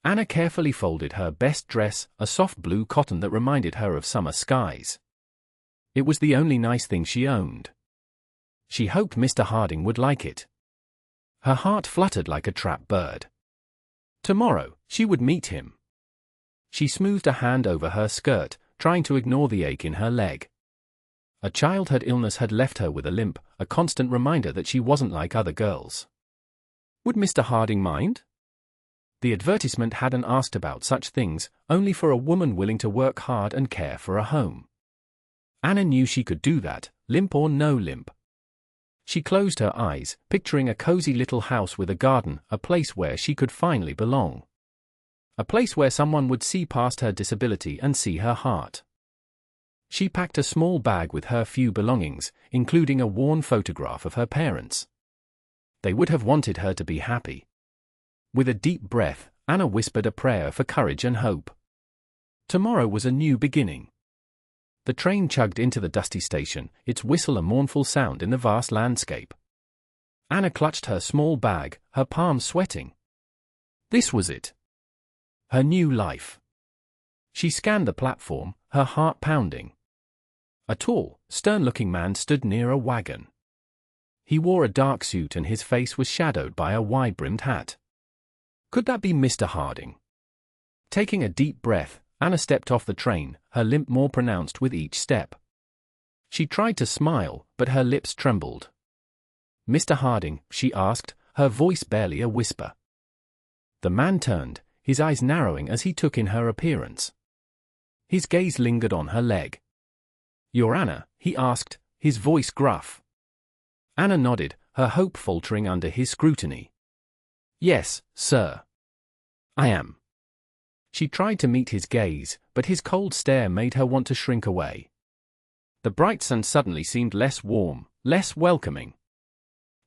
Anna carefully folded her best dress, a soft blue cotton that reminded her of summer skies. It was the only nice thing she owned. She hoped Mr. Harding would like it. Her heart fluttered like a trapped bird. Tomorrow, she would meet him. She smoothed a hand over her skirt, trying to ignore the ache in her leg. A childhood illness had left her with a limp, a constant reminder that she wasn't like other girls. Would Mr. Harding mind? The advertisement hadn't asked about such things, only for a woman willing to work hard and care for a home. Anna knew she could do that, limp or no limp. She closed her eyes, picturing a cozy little house with a garden, a place where she could finally belong. A place where someone would see past her disability and see her heart. She packed a small bag with her few belongings, including a worn photograph of her parents. They would have wanted her to be happy. With a deep breath, Anna whispered a prayer for courage and hope. Tomorrow was a new beginning. The train chugged into the dusty station, its whistle a mournful sound in the vast landscape. Anna clutched her small bag, her palms sweating. This was it. Her new life. She scanned the platform, her heart pounding. A tall, stern-looking man stood near a wagon. He wore a dark suit and his face was shadowed by a wide-brimmed hat. Could that be Mr. Harding? Taking a deep breath, Anna stepped off the train, her limp more pronounced with each step. She tried to smile, but her lips trembled. "Mr. Harding?" she asked, her voice barely a whisper. The man turned, his eyes narrowing as he took in her appearance. His gaze lingered on her leg. "You're Anna?" he asked, his voice gruff. Anna nodded, her hope faltering under his scrutiny. "Yes, sir. I am." She tried to meet his gaze, but his cold stare made her want to shrink away. The bright sun suddenly seemed less warm, less welcoming.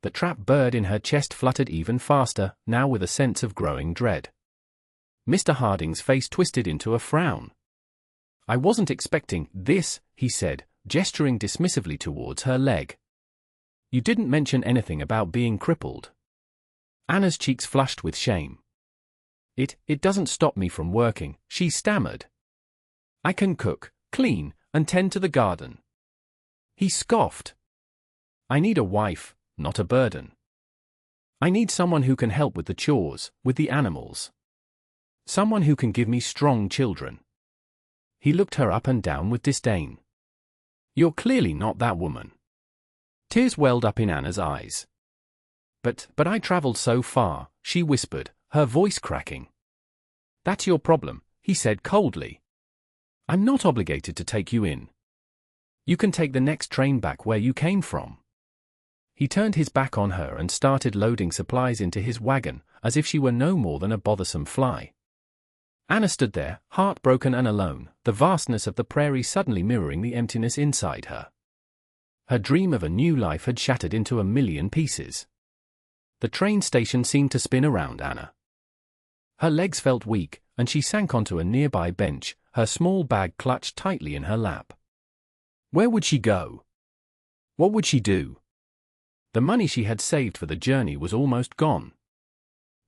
The trapped bird in her chest fluttered even faster, now with a sense of growing dread. Mr. Harding's face twisted into a frown. "I wasn't expecting this," he said, gesturing dismissively towards her leg. "You didn't mention anything about being crippled." Anna's cheeks flushed with shame. It doesn't stop me from working," she stammered. "I can cook, clean, and tend to the garden." He scoffed. "I need a wife, not a burden. I need someone who can help with the chores, with the animals. Someone who can give me strong children." He looked her up and down with disdain. "You're clearly not that woman." Tears welled up in Anna's eyes. But I traveled so far," she whispered, her voice cracking. "That's your problem," he said coldly. "I'm not obligated to take you in. You can take the next train back where you came from." He turned his back on her and started loading supplies into his wagon, as if she were no more than a bothersome fly. Anna stood there, heartbroken and alone, the vastness of the prairie suddenly mirroring the emptiness inside her. Her dream of a new life had shattered into a million pieces. The train station seemed to spin around Anna. Her legs felt weak, and she sank onto a nearby bench, her small bag clutched tightly in her lap. Where would she go? What would she do? The money she had saved for the journey was almost gone.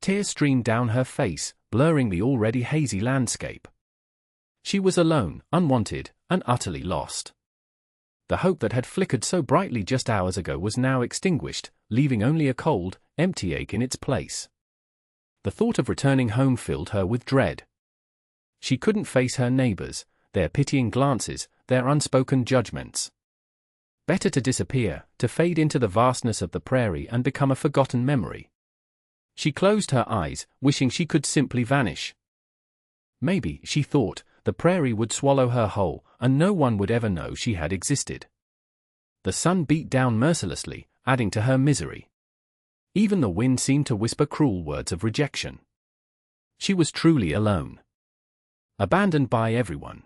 Tears streamed down her face, blurring the already hazy landscape. She was alone, unwanted, and utterly lost. The hope that had flickered so brightly just hours ago was now extinguished, leaving only a cold, empty ache in its place. The thought of returning home filled her with dread. She couldn't face her neighbors, their pitying glances, their unspoken judgments. Better to disappear, to fade into the vastness of the prairie and become a forgotten memory. She closed her eyes, wishing she could simply vanish. Maybe, she thought, the prairie would swallow her whole, and no one would ever know she had existed. The sun beat down mercilessly, adding to her misery. Even the wind seemed to whisper cruel words of rejection. She was truly alone. Abandoned by everyone.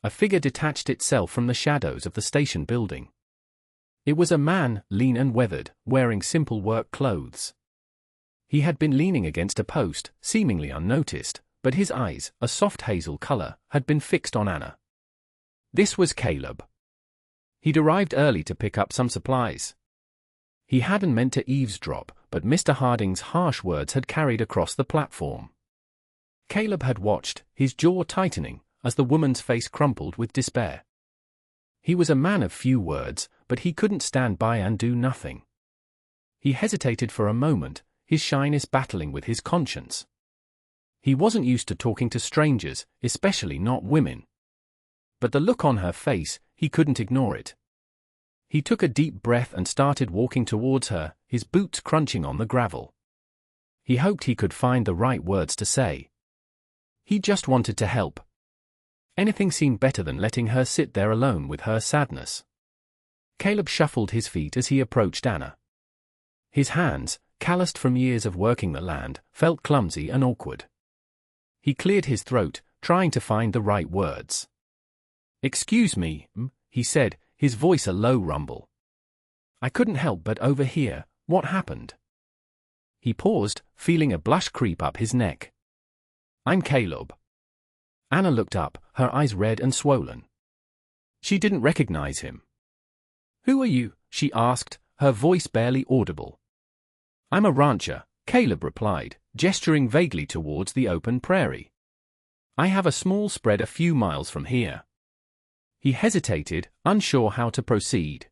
A figure detached itself from the shadows of the station building. It was a man, lean and weathered, wearing simple work clothes. He had been leaning against a post, seemingly unnoticed, but his eyes, a soft hazel color, had been fixed on Anna. This was Caleb. He'd arrived early to pick up some supplies. He hadn't meant to eavesdrop, but Mr. Harding's harsh words had carried across the platform. Caleb had watched, his jaw tightening, as the woman's face crumpled with despair. He was a man of few words, but he couldn't stand by and do nothing. He hesitated for a moment, his shyness battling with his conscience. He wasn't used to talking to strangers, especially not women. But the look on her face, he couldn't ignore it. He took a deep breath and started walking towards her, his boots crunching on the gravel. He hoped he could find the right words to say. He just wanted to help. Anything seemed better than letting her sit there alone with her sadness. Caleb shuffled his feet as he approached Anna. His hands, calloused from years of working the land, felt clumsy and awkward. He cleared his throat, trying to find the right words. "Excuse me," he said, his voice a low rumble. "I couldn't help but overhear. What happened?" He paused, feeling a blush creep up his neck. "I'm Caleb." Anna looked up, her eyes red and swollen. She didn't recognize him. "Who are you?" she asked, her voice barely audible. "I'm a rancher," Caleb replied, gesturing vaguely towards the open prairie. "I have a small spread a few miles from here." He hesitated, unsure how to proceed.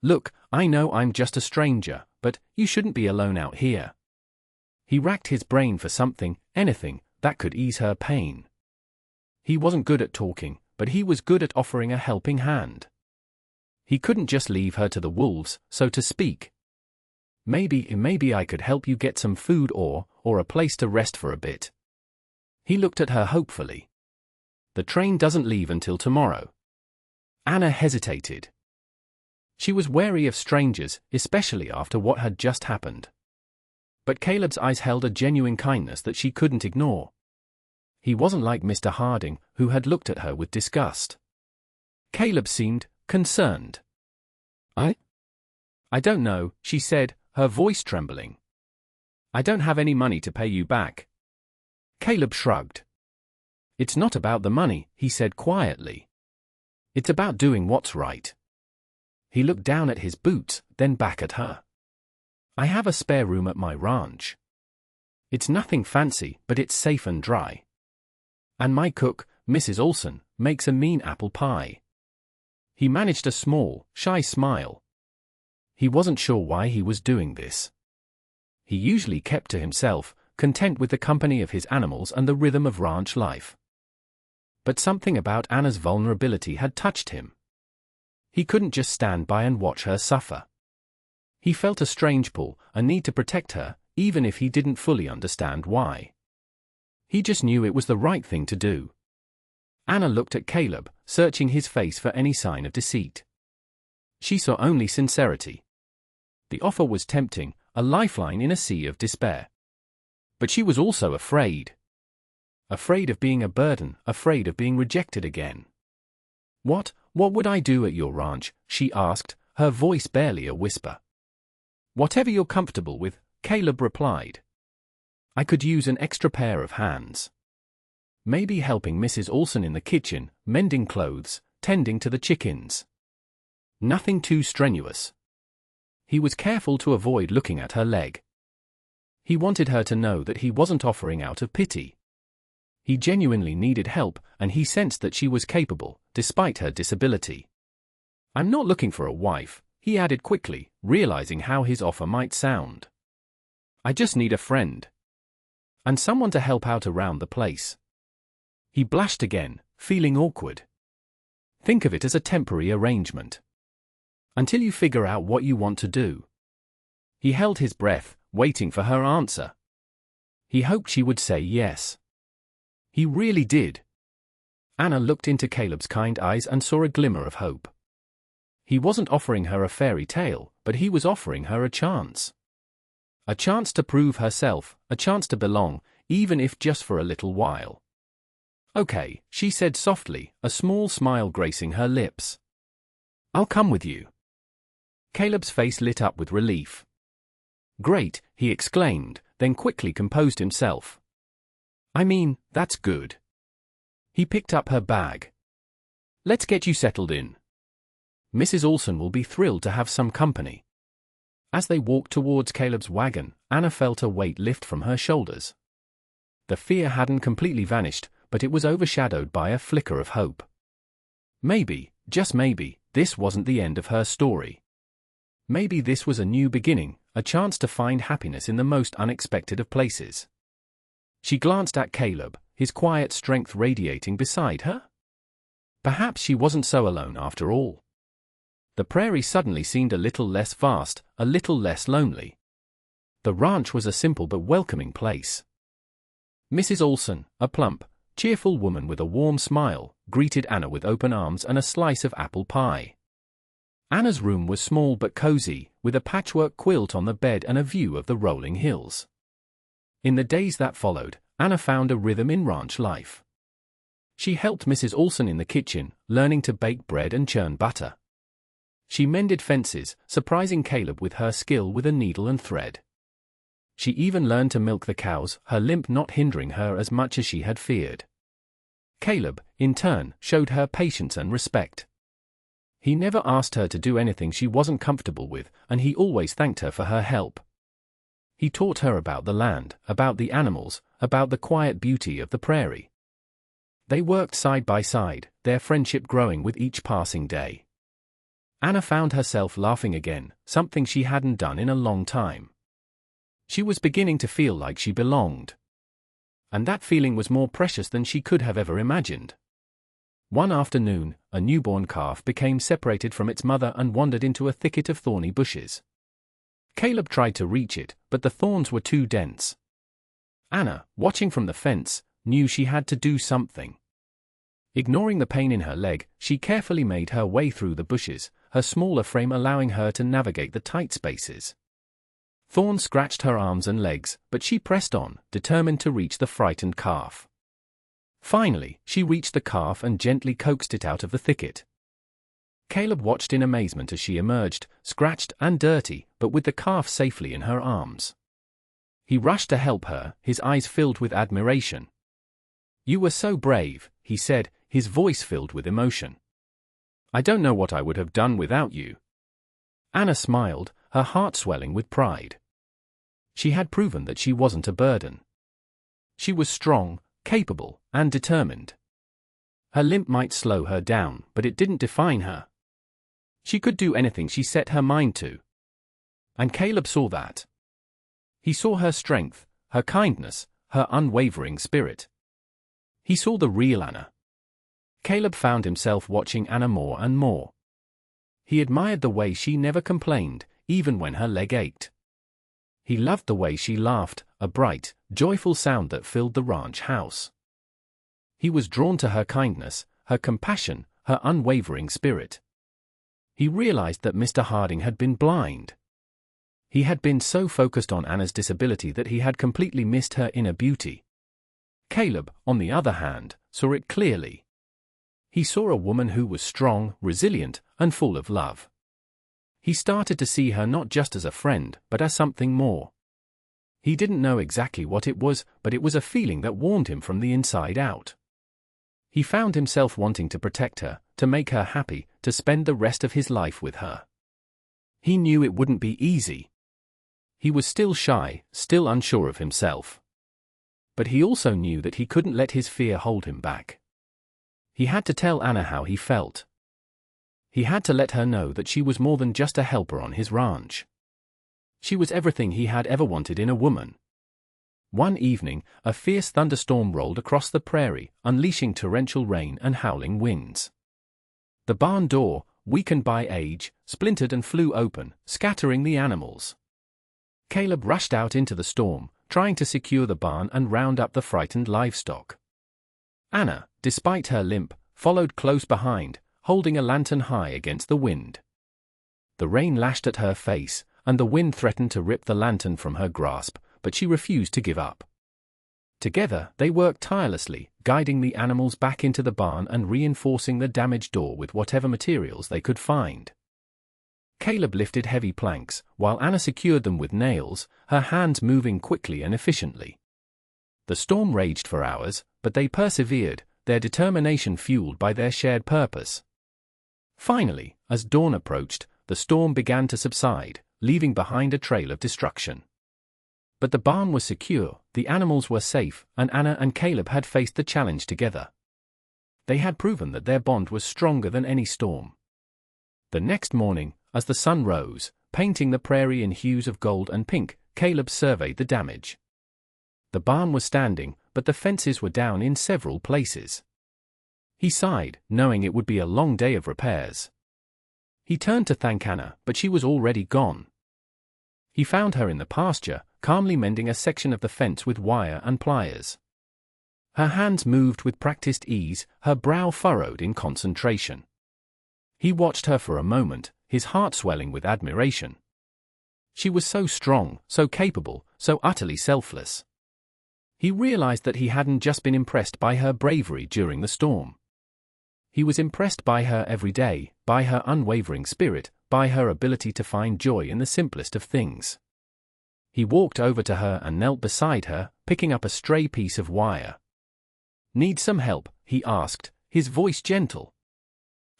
"Look, I know I'm just a stranger, but you shouldn't be alone out here." He racked his brain for something, anything, that could ease her pain. He wasn't good at talking, but he was good at offering a helping hand. He couldn't just leave her to the wolves, so to speak. Maybe I could help you get some food or a place to rest for a bit." He looked at her hopefully. "The train doesn't leave until tomorrow." Anna hesitated. She was wary of strangers, especially after what had just happened. But Caleb's eyes held a genuine kindness that she couldn't ignore. He wasn't like Mr. Harding, who had looked at her with disgust. Caleb seemed concerned. I don't know," she said, her voice trembling. "I don't have any money to pay you back." Caleb shrugged. "It's not about the money," he said quietly. "It's about doing what's right." He looked down at his boots, then back at her. "I have a spare room at my ranch. It's nothing fancy, but it's safe and dry. And my cook, Mrs. Olson, makes a mean apple pie." He managed a small, shy smile. He wasn't sure why he was doing this. He usually kept to himself, content with the company of his animals and the rhythm of ranch life. But something about Anna's vulnerability had touched him. He couldn't just stand by and watch her suffer. He felt a strange pull, a need to protect her, even if he didn't fully understand why. He just knew it was the right thing to do. Anna looked at Caleb, searching his face for any sign of deceit. She saw only sincerity. The offer was tempting, a lifeline in a sea of despair. But she was also afraid. Afraid of being a burden, afraid of being rejected again. What would I do at your ranch?" she asked, her voice barely a whisper. "Whatever you're comfortable with," Caleb replied. "I could use an extra pair of hands. Maybe helping Mrs. Olson in the kitchen, mending clothes, tending to the chickens. Nothing too strenuous." He was careful to avoid looking at her leg. He wanted her to know that he wasn't offering out of pity. He genuinely needed help, and he sensed that she was capable, despite her disability. "I'm not looking for a wife," he added quickly, realizing how his offer might sound. "I just need a friend. And someone to help out around the place." He blushed again, feeling awkward. "Think of it as a temporary arrangement. Until you figure out what you want to do." He held his breath, waiting for her answer. He hoped she would say yes. He really did. Anna looked into Caleb's kind eyes and saw a glimmer of hope. He wasn't offering her a fairy tale, but he was offering her a chance. A chance to prove herself, a chance to belong, even if just for a little while. "Okay," she said softly, a small smile gracing her lips. "I'll come with you." Caleb's face lit up with relief. "Great," he exclaimed, then quickly composed himself. "I mean, that's good." He picked up her bag. "Let's get you settled in. Mrs. Olson will be thrilled to have some company." As they walked towards Caleb's wagon, Anna felt a weight lift from her shoulders. The fear hadn't completely vanished, but it was overshadowed by a flicker of hope. Maybe, just maybe, this wasn't the end of her story. Maybe this was a new beginning, a chance to find happiness in the most unexpected of places. She glanced at Caleb, his quiet strength radiating beside her. Perhaps she wasn't so alone after all. The prairie suddenly seemed a little less vast, a little less lonely. The ranch was a simple but welcoming place. Mrs. Olson, a plump, cheerful woman with a warm smile, greeted Anna with open arms and a slice of apple pie. Anna's room was small but cozy, with a patchwork quilt on the bed and a view of the rolling hills. In the days that followed, Anna found a rhythm in ranch life. She helped Mrs. Olson in the kitchen, learning to bake bread and churn butter. She mended fences, surprising Caleb with her skill with a needle and thread. She even learned to milk the cows, her limp not hindering her as much as she had feared. Caleb, in turn, showed her patience and respect. He never asked her to do anything she wasn't comfortable with, and he always thanked her for her help. He taught her about the land, about the animals, about the quiet beauty of the prairie. They worked side by side, their friendship growing with each passing day. Anna found herself laughing again, something she hadn't done in a long time. She was beginning to feel like she belonged. And that feeling was more precious than she could have ever imagined. One afternoon, a newborn calf became separated from its mother and wandered into a thicket of thorny bushes. Caleb tried to reach it, but the thorns were too dense. Anna, watching from the fence, knew she had to do something. Ignoring the pain in her leg, she carefully made her way through the bushes, her smaller frame allowing her to navigate the tight spaces. Thorns scratched her arms and legs, but she pressed on, determined to reach the frightened calf. Finally, she reached the calf and gently coaxed it out of the thicket. Caleb watched in amazement as she emerged, scratched and dirty, but with the calf safely in her arms. He rushed to help her, his eyes filled with admiration. "You were so brave," he said, his voice filled with emotion. "I don't know what I would have done without you." Anna smiled, her heart swelling with pride. She had proven that she wasn't a burden. She was strong, capable, and determined. Her limp might slow her down, but it didn't define her. She could do anything she set her mind to. And Caleb saw that. He saw her strength, her kindness, her unwavering spirit. He saw the real Anna. Caleb found himself watching Anna more and more. He admired the way she never complained, even when her leg ached. He loved the way she laughed, a bright, joyful sound that filled the ranch house. He was drawn to her kindness, her compassion, her unwavering spirit. He realized that Mr. Harding had been blind. He had been so focused on Anna's disability that he had completely missed her inner beauty. Caleb, on the other hand, saw it clearly. He saw a woman who was strong, resilient, and full of love. He started to see her not just as a friend, but as something more. He didn't know exactly what it was, but it was a feeling that warmed him from the inside out. He found himself wanting to protect her, to make her happy, to spend the rest of his life with her. He knew it wouldn't be easy. He was still shy, still unsure of himself. But he also knew that he couldn't let his fear hold him back. He had to tell Anna how he felt. He had to let her know that she was more than just a helper on his ranch. She was everything he had ever wanted in a woman. One evening, a fierce thunderstorm rolled across the prairie, unleashing torrential rain and howling winds. The barn door, weakened by age, splintered and flew open, scattering the animals. Caleb rushed out into the storm, trying to secure the barn and round up the frightened livestock. Anna, despite her limp, followed close behind, holding a lantern high against the wind. The rain lashed at her face, and the wind threatened to rip the lantern from her grasp, but she refused to give up. Together, they worked tirelessly, guiding the animals back into the barn and reinforcing the damaged door with whatever materials they could find. Caleb lifted heavy planks, while Anna secured them with nails, her hands moving quickly and efficiently. The storm raged for hours, but they persevered, their determination fueled by their shared purpose. Finally, as dawn approached, the storm began to subside, leaving behind a trail of destruction. But the barn was secure, the animals were safe, and Anna and Caleb had faced the challenge together. They had proven that their bond was stronger than any storm. The next morning, as the sun rose, painting the prairie in hues of gold and pink, Caleb surveyed the damage. The barn was standing, but the fences were down in several places. He sighed, knowing it would be a long day of repairs. He turned to thank Anna, but she was already gone. He found her in the pasture, calmly mending a section of the fence with wire and pliers. Her hands moved with practiced ease, her brow furrowed in concentration. He watched her for a moment, his heart swelling with admiration. She was so strong, so capable, so utterly selfless. He realized that he hadn't just been impressed by her bravery during the storm. He was impressed by her every day, by her unwavering spirit, by her ability to find joy in the simplest of things. He walked over to her and knelt beside her, picking up a stray piece of wire. "Need some help?" he asked, his voice gentle.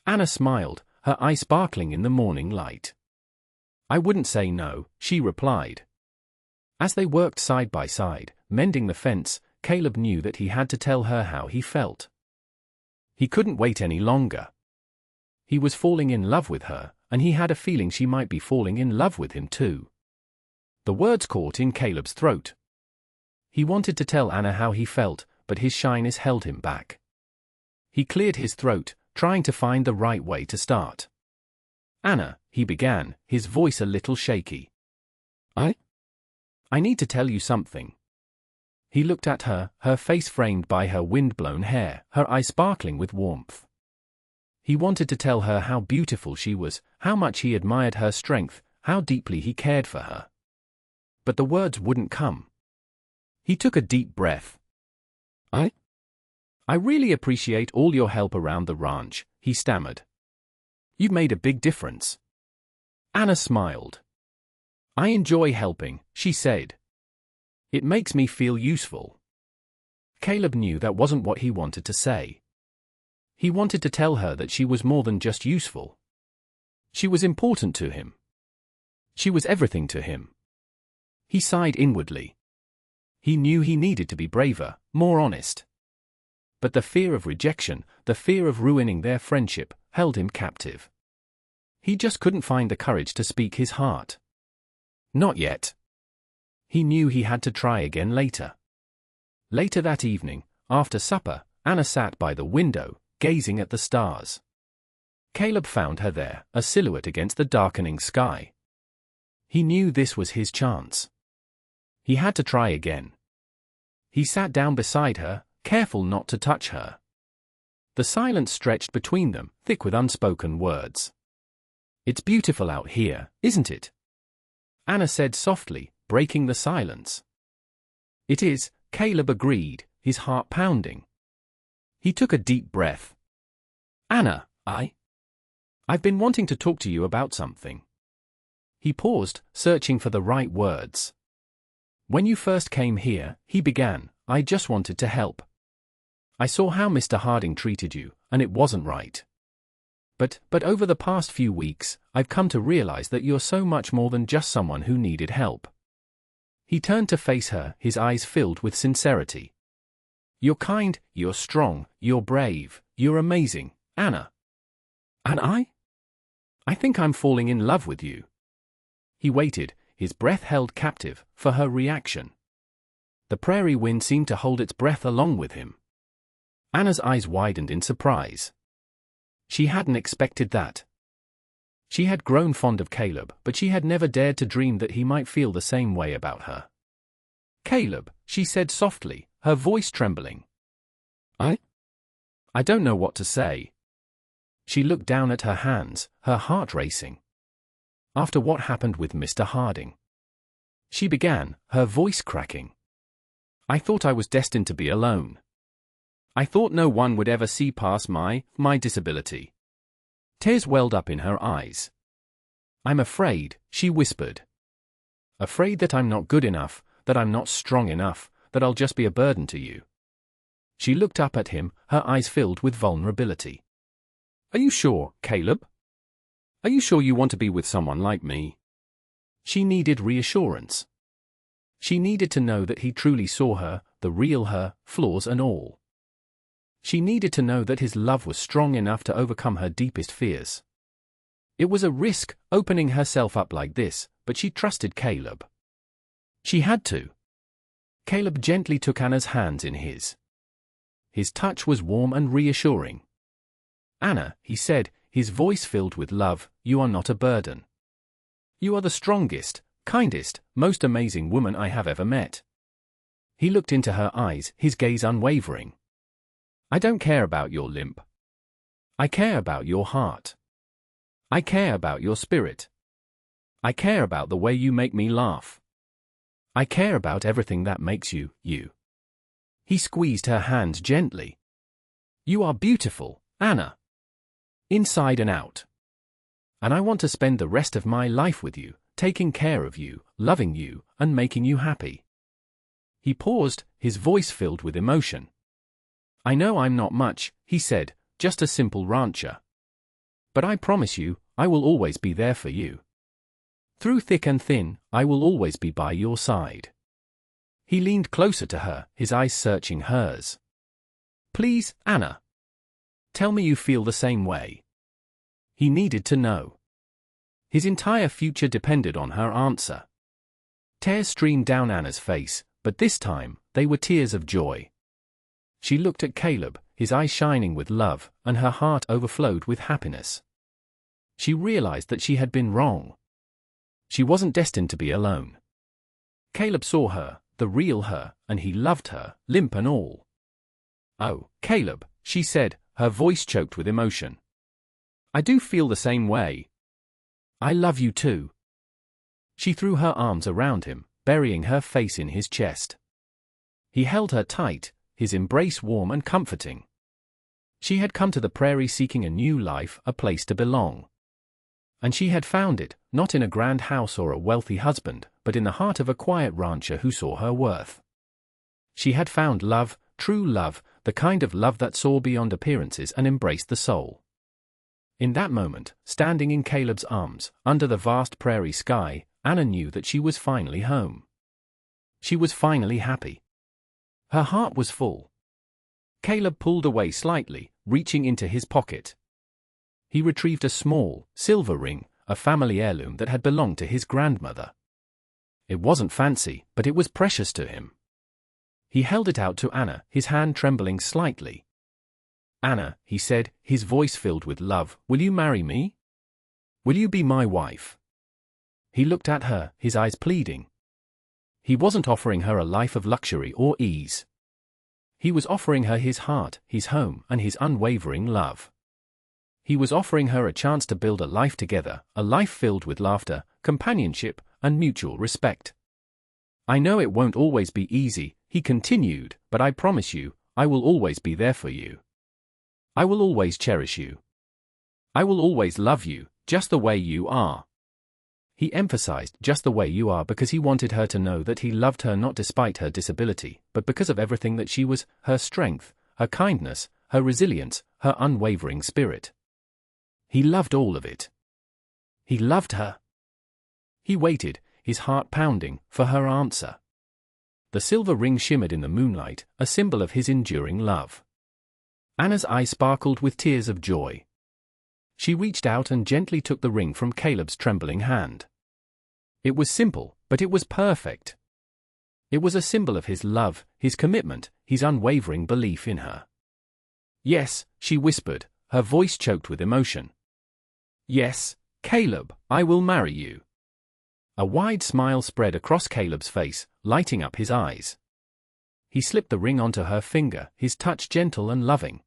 Anna smiled, her eye sparkling in the morning light. "I wouldn't say no," she replied. As they worked side by side, mending the fence, Caleb knew that he had to tell her how he felt. He couldn't wait any longer. He was falling in love with her, and he had a feeling she might be falling in love with him too. The words caught in Caleb's throat. He wanted to tell Anna how he felt, but his shyness held him back. He cleared his throat, trying to find the right way to start. "Anna," he began, his voice a little shaky. I need to tell you something." He looked at her, her face framed by her wind-blown hair, her eyes sparkling with warmth. He wanted to tell her how beautiful she was, how much he admired her strength, how deeply he cared for her. But the words wouldn't come. He took a deep breath. I really appreciate all your help around the ranch," he stammered. "You've made a big difference." Anna smiled. "I enjoy helping," she said. "It makes me feel useful." Caleb knew that wasn't what he wanted to say. He wanted to tell her that she was more than just useful. She was important to him. She was everything to him. He sighed inwardly. He knew he needed to be braver, more honest. But the fear of rejection, the fear of ruining their friendship, held him captive. He just couldn't find the courage to speak his heart. Not yet. He knew he had to try again later. Later that evening, after supper, Anna sat by the window, gazing at the stars. Caleb found her there, a silhouette against the darkening sky. He knew this was his chance. He had to try again. He sat down beside her, careful not to touch her. The silence stretched between them, thick with unspoken words. "It's beautiful out here, isn't it?" Anna said softly, breaking the silence. "It is," Caleb agreed, his heart pounding. He took a deep breath. "Anna, I've been wanting to talk to you about something." He paused, searching for the right words. "When you first came here," he began, "I just wanted to help. I saw how Mr. Harding treated you, and it wasn't right. But over the past few weeks, I've come to realize that you're so much more than just someone who needed help." He turned to face her, his eyes filled with sincerity. "You're kind, you're strong, you're brave, you're amazing, Anna. And I think I'm falling in love with you." He waited, his breath held captive, for her reaction. The prairie wind seemed to hold its breath along with him. Anna's eyes widened in surprise. She hadn't expected that. She had grown fond of Caleb, but she had never dared to dream that he might feel the same way about her. "Caleb," she said softly, her voice trembling. I don't know what to say." She looked down at her hands, her heart racing. "After what happened with Mr. Harding," she began, her voice cracking, "I thought I was destined to be alone. I thought no one would ever see past my disability." Tears welled up in her eyes. "I'm afraid," she whispered. "Afraid that I'm not good enough, that I'm not strong enough, that I'll just be a burden to you." She looked up at him, her eyes filled with vulnerability. "Are you sure, Caleb? Are you sure you want to be with someone like me?" She needed reassurance. She needed to know that he truly saw her, the real her, flaws and all. She needed to know that his love was strong enough to overcome her deepest fears. It was a risk, opening herself up like this, but she trusted Caleb. She had to. Caleb gently took Anna's hands in his. His touch was warm and reassuring. "Anna," he said, his voice filled with love, "you are not a burden. You are the strongest, kindest, most amazing woman I have ever met." He looked into her eyes, his gaze unwavering. "I don't care about your limp. I care about your heart. I care about your spirit. I care about the way you make me laugh. I care about everything that makes you, you." He squeezed her hand gently. "You are beautiful, Anna. Inside and out. And I want to spend the rest of my life with you, taking care of you, loving you, and making you happy." He paused, his voice filled with emotion. "I know I'm not much," he said, "just a simple rancher. But I promise you, I will always be there for you. Through thick and thin, I will always be by your side." He leaned closer to her, his eyes searching hers. "Please, Anna. Tell me you feel the same way." He needed to know. His entire future depended on her answer. Tears streamed down Anna's face, but this time, they were tears of joy. She looked at Caleb, his eyes shining with love, and her heart overflowed with happiness. She realized that she had been wrong. She wasn't destined to be alone. Caleb saw her, the real her, and he loved her, limp and all. "Oh, Caleb," she said, her voice choked with emotion. "I do feel the same way. I love you too." She threw her arms around him, burying her face in his chest. He held her tight, his embrace warm and comforting. She had come to the prairie seeking a new life, a place to belong. And she had found it, not in a grand house or a wealthy husband, but in the heart of a quiet rancher who saw her worth. She had found love, true love, the kind of love that saw beyond appearances and embraced the soul. In that moment, standing in Caleb's arms, under the vast prairie sky, Anna knew that she was finally home. She was finally happy. Her heart was full. Caleb pulled away slightly, reaching into his pocket. He retrieved a small, silver ring, a family heirloom that had belonged to his grandmother. It wasn't fancy, but it was precious to him. He held it out to Anna, his hand trembling slightly. "Anna," he said, his voice filled with love, "will you marry me? Will you be my wife?" He looked at her, his eyes pleading. He wasn't offering her a life of luxury or ease. He was offering her his heart, his home, and his unwavering love. He was offering her a chance to build a life together, a life filled with laughter, companionship, and mutual respect. "I know it won't always be easy," he continued, "but I promise you, I will always be there for you. I will always cherish you. I will always love you, just the way you are." He emphasized just the way you are because he wanted her to know that he loved her not despite her disability, but because of everything that she was, her strength, her kindness, her resilience, her unwavering spirit. He loved all of it. He loved her. He waited, his heart pounding, for her answer. The silver ring shimmered in the moonlight, a symbol of his enduring love. Anna's eyes sparkled with tears of joy. She reached out and gently took the ring from Caleb's trembling hand. It was simple, but it was perfect. It was a symbol of his love, his commitment, his unwavering belief in her. "Yes," she whispered, her voice choked with emotion. "Yes, Caleb, I will marry you." A wide smile spread across Caleb's face, lighting up his eyes. He slipped the ring onto her finger, his touch gentle and loving.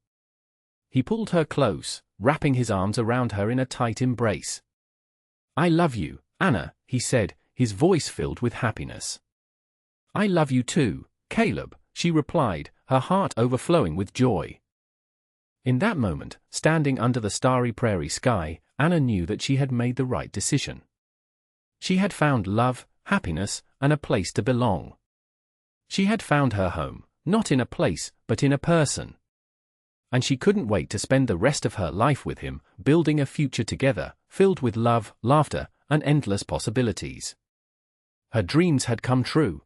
He pulled her close, wrapping his arms around her in a tight embrace. "I love you, Anna," he said, his voice filled with happiness. "I love you too, Caleb," she replied, her heart overflowing with joy. In that moment, standing under the starry prairie sky, Anna knew that she had made the right decision. She had found love, happiness, and a place to belong. She had found her home, not in a place, but in a person. And she couldn't wait to spend the rest of her life with him, building a future together, filled with love, laughter, and endless possibilities. Her dreams had come true.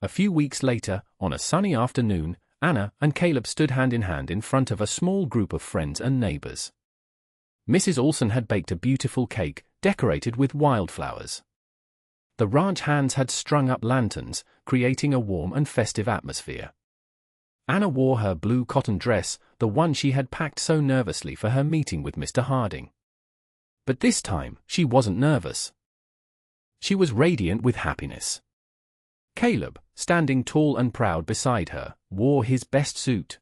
A few weeks later, on a sunny afternoon, Anna and Caleb stood hand in hand in front of a small group of friends and neighbors. Mrs. Olson had baked a beautiful cake, decorated with wildflowers. The ranch hands had strung up lanterns, creating a warm and festive atmosphere. Anna wore her blue cotton dress, the one she had packed so nervously for her meeting with Mr. Harding. But this time, she wasn't nervous. She was radiant with happiness. Caleb, standing tall and proud beside her, wore his best suit.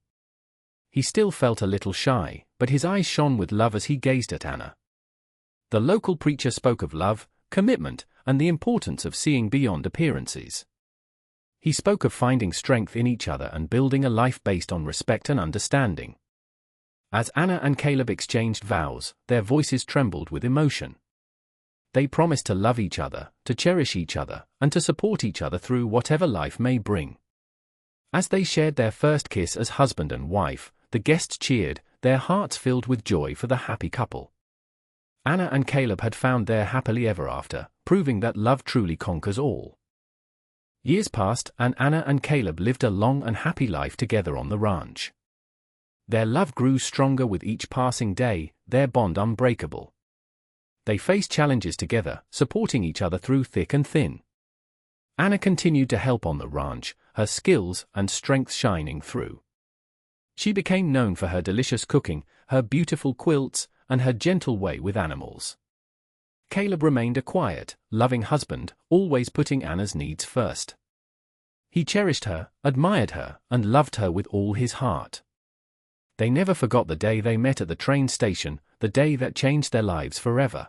He still felt a little shy, but his eyes shone with love as he gazed at Anna. The local preacher spoke of love, commitment, and the importance of seeing beyond appearances. He spoke of finding strength in each other and building a life based on respect and understanding. As Anna and Caleb exchanged vows, their voices trembled with emotion. They promised to love each other, to cherish each other, and to support each other through whatever life may bring. As they shared their first kiss as husband and wife, the guests cheered, their hearts filled with joy for the happy couple. Anna and Caleb had found their happily ever after, proving that love truly conquers all. Years passed, and Anna and Caleb lived a long and happy life together on the ranch. Their love grew stronger with each passing day, their bond unbreakable. They faced challenges together, supporting each other through thick and thin. Anna continued to help on the ranch, her skills and strength shining through. She became known for her delicious cooking, her beautiful quilts, and her gentle way with animals. Caleb remained a quiet, loving husband, always putting Anna's needs first. He cherished her, admired her, and loved her with all his heart. They never forgot the day they met at the train station, the day that changed their lives forever.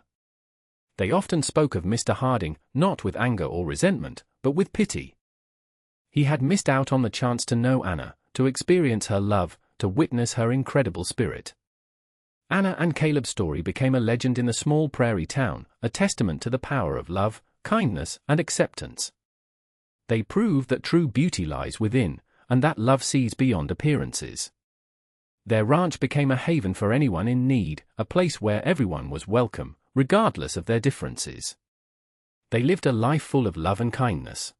They often spoke of Mr. Harding, not with anger or resentment, but with pity. He had missed out on the chance to know Anna, to experience her love, to witness her incredible spirit. Anna and Caleb's story became a legend in the small prairie town, a testament to the power of love, kindness, and acceptance. They proved that true beauty lies within, and that love sees beyond appearances. Their ranch became a haven for anyone in need, a place where everyone was welcome, regardless of their differences. They lived a life full of love and kindness.